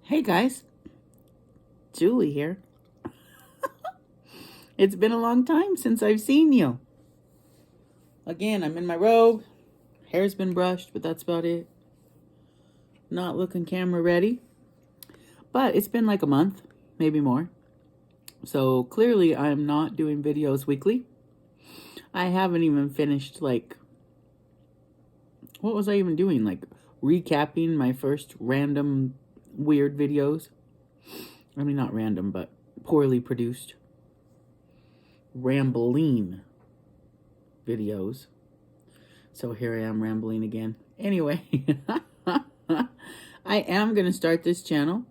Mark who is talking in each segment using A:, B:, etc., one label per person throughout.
A: Hey guys, Julie here. It's been a long time since I've seen you. Again, I'm in my robe. Hair's been brushed, but that's about it. Not looking camera ready. But it's been like a month, maybe more. So clearly I'm not doing videos weekly. I haven't even finished what was I even doing? Recapping my first random weird videos. I mean, not random, but poorly produced. Rambling videos. So here I am rambling again. Anyway, I am going to start this channel,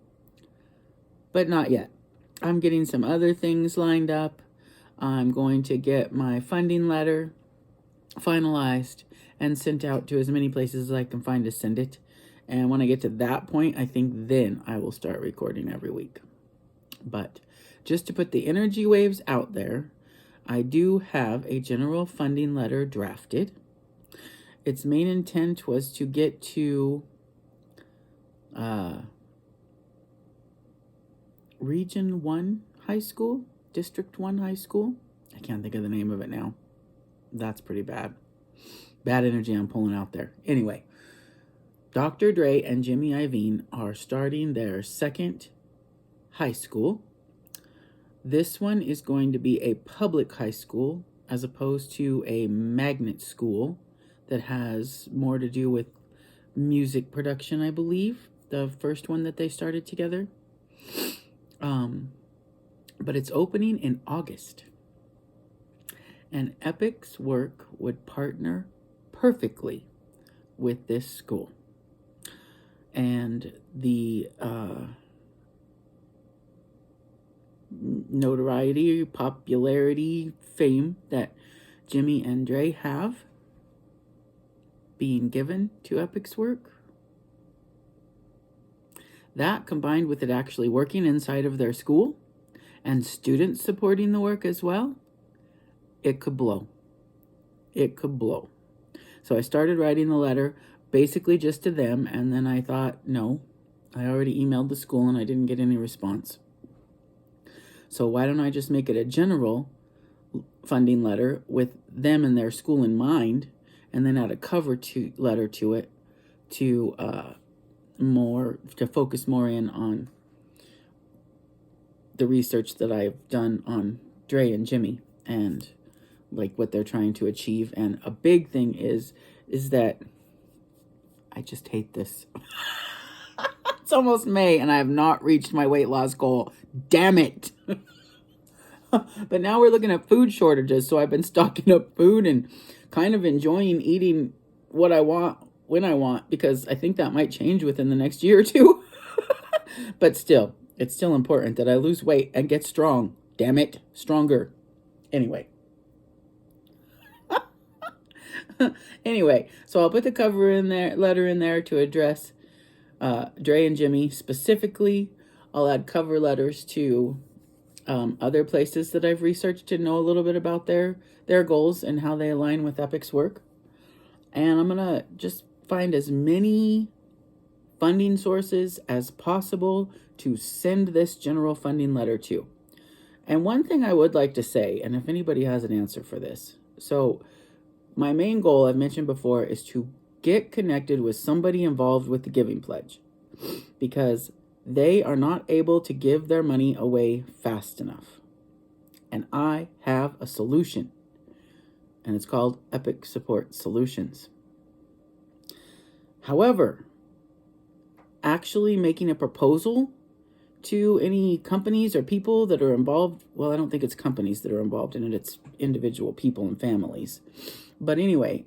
A: but not yet. I'm getting some other things lined up. I'm going to get my funding letter finalized and sent out to as many places as I can find to send it. And when I get to that point, I think then I will start recording every week. But just to put the energy waves out there, I do have a general funding letter drafted. Its main intent was to get to Region 1 High School, District 1 High School. I can't think of the name of it now. That's pretty bad. Bad energy I'm pulling out there. Anyway, Dr. Dre and Jimmy Iovine are starting their second high school. This one is going to be a public high school as opposed to a magnet school that has more to do with music production, I believe. The first one that they started together. But it's opening in August. And Epic's work would partner perfectly with this school. And the notoriety, popularity, fame that Jimmy and Dre have being given to Epic's work, that combined with it actually working inside of their school and students supporting the work as well, it could blow. It could blow. So I started writing the letter basically just to them, and then I thought, no, I already emailed the school and I didn't get any response. So why don't I just make it a general funding letter with them and their school in mind, and then add a cover letter to it to focus more in on the research that I've done on Dre and Jimmy and like what they're trying to achieve. And a big thing is that I just hate this. It's almost May and I have not reached my weight loss goal. Damn it. But now we're looking at food shortages, so I've been stocking up food and kind of enjoying eating what I want when I want, because I think that might change within the next year or two. But still, it's still important that I lose weight and get strong. Damn it, stronger. Anyway. Anyway, so I'll put the letter in there to address Dre and Jimmy specifically. I'll add cover letters to other places that I've researched to know a little bit about their goals and how they align with Epic's work. And I'm going to just find as many funding sources as possible to send this general funding letter to. And one thing I would like to say, and if anybody has an answer for this, so my main goal, I've mentioned before, is to get connected with somebody involved with the Giving Pledge, because they are not able to give their money away fast enough. And I have a solution, and it's called Epic Support Solutions. However, actually making a proposal to any companies or people that are involved, well, I don't think it's companies that are involved in it, it's individual people and families. But anyway,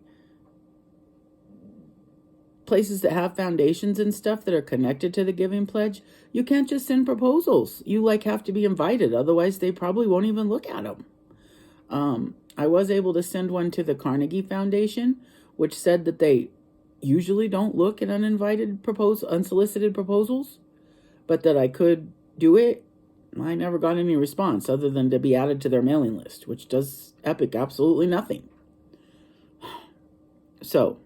A: places that have foundations and stuff that are connected to the Giving Pledge, you can't just send proposals. You have to be invited. Otherwise, they probably won't even look at them. I was able to send one to the Carnegie Foundation, which said that they usually don't look at unsolicited proposals, but that I could do it. I never got any response other than to be added to their mailing list, which does Epic absolutely nothing. So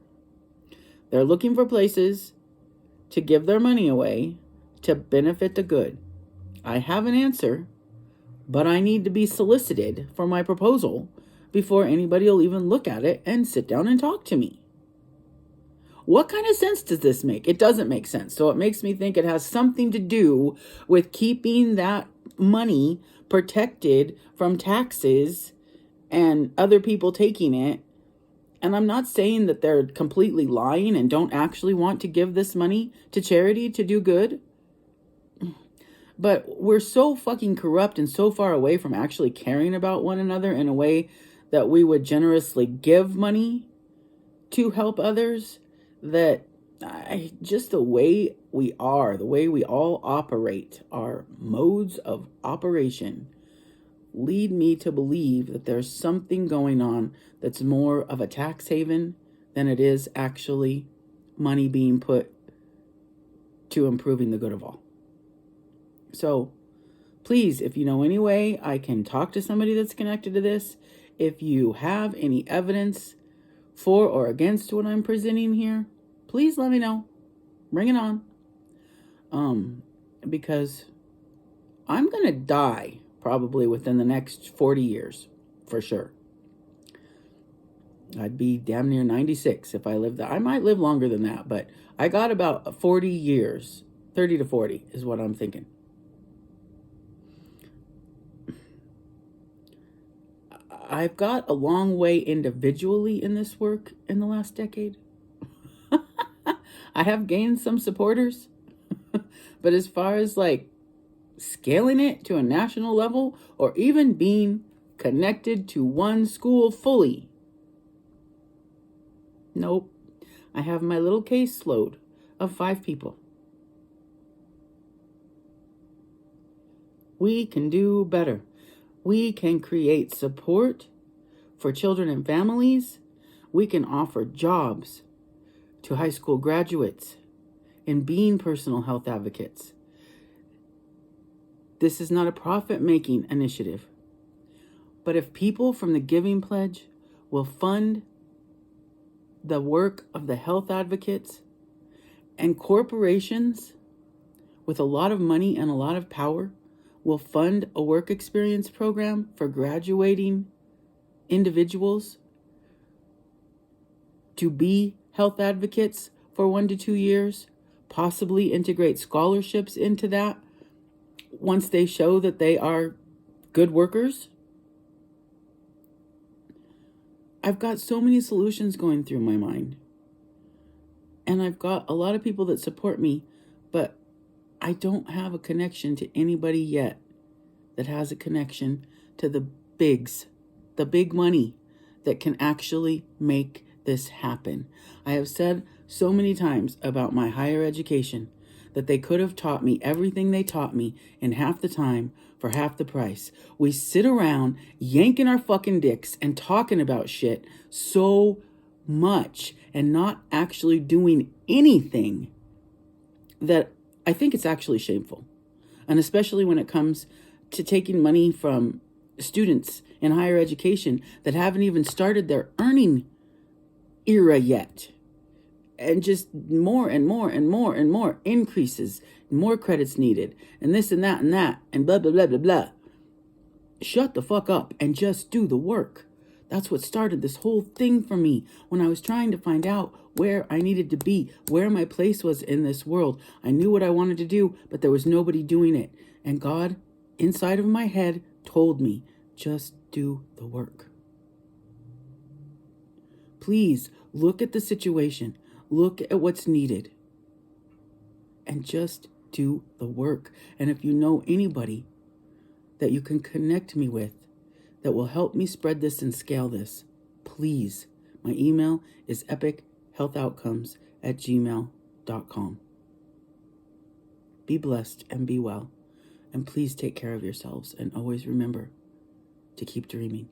A: they're looking for places to give their money away to benefit the good. I have an answer, but I need to be solicited for my proposal before anybody will even look at it and sit down and talk to me. What kind of sense does this make? It doesn't make sense. So it makes me think it has something to do with keeping that money protected from taxes and other people taking it. And I'm not saying that they're completely lying and don't actually want to give this money to charity to do good. But we're so fucking corrupt and so far away from actually caring about one another in a way that we would generously give money to help others, that just the way we are, the way we all operate, our modes of operation, lead me to believe that there's something going on that's more of a tax haven than it is actually money being put to improving the good of all. So please, if you know any way I can talk to somebody that's connected to this, if you have any evidence for or against what I'm presenting here, please let me know. Bring it on. Because I'm going to die probably within the next 40 years, for sure. I'd be damn near 96 if I lived that. I might live longer than that, but I got about 40 years. 30 to 40 is what I'm thinking. I've got a long way individually in this work in the last decade. I have gained some supporters, but as far as like scaling it to a national level or even being connected to one school fully, nope. I have my little caseload of 5 people. We can do better. We can create support for children and families. We can offer jobs to high school graduates in being personal health advocates. This is not a profit-making initiative. But if people from the Giving Pledge will fund the work of the health advocates, and corporations with a lot of money and a lot of power will fund a work experience program for graduating individuals to be health advocates for 1 to 2 years, possibly integrate scholarships into that once they show that they are good workers. I've got so many solutions going through my mind. And I've got a lot of people that support me, but I don't have a connection to anybody yet that has a connection to the bigs, the big money that can actually make this happen. I have said so many times about my higher education that they could have taught me everything they taught me in half the time for half the price. We sit around yanking our fucking dicks and talking about shit so much and not actually doing anything that I think it's actually shameful. And especially when it comes to taking money from students in higher education that haven't even started their earning era yet. And just more and more and more and more increases, more credits needed, and this and that, and blah, blah, blah, blah, blah. Shut the fuck up and just do the work. That's what started this whole thing for me when I was trying to find out where I needed to be, where my place was in this world. I knew what I wanted to do, but there was nobody doing it. And God, inside of my head, told me, just do the work. Please look at the situation. Look at what's needed. And just do the work. And if you know anybody that you can connect me with that will help me spread this and scale this, please. My email is epichealthoutcomes@gmail.com. Be blessed and be well. And please take care of yourselves. And always remember to keep dreaming.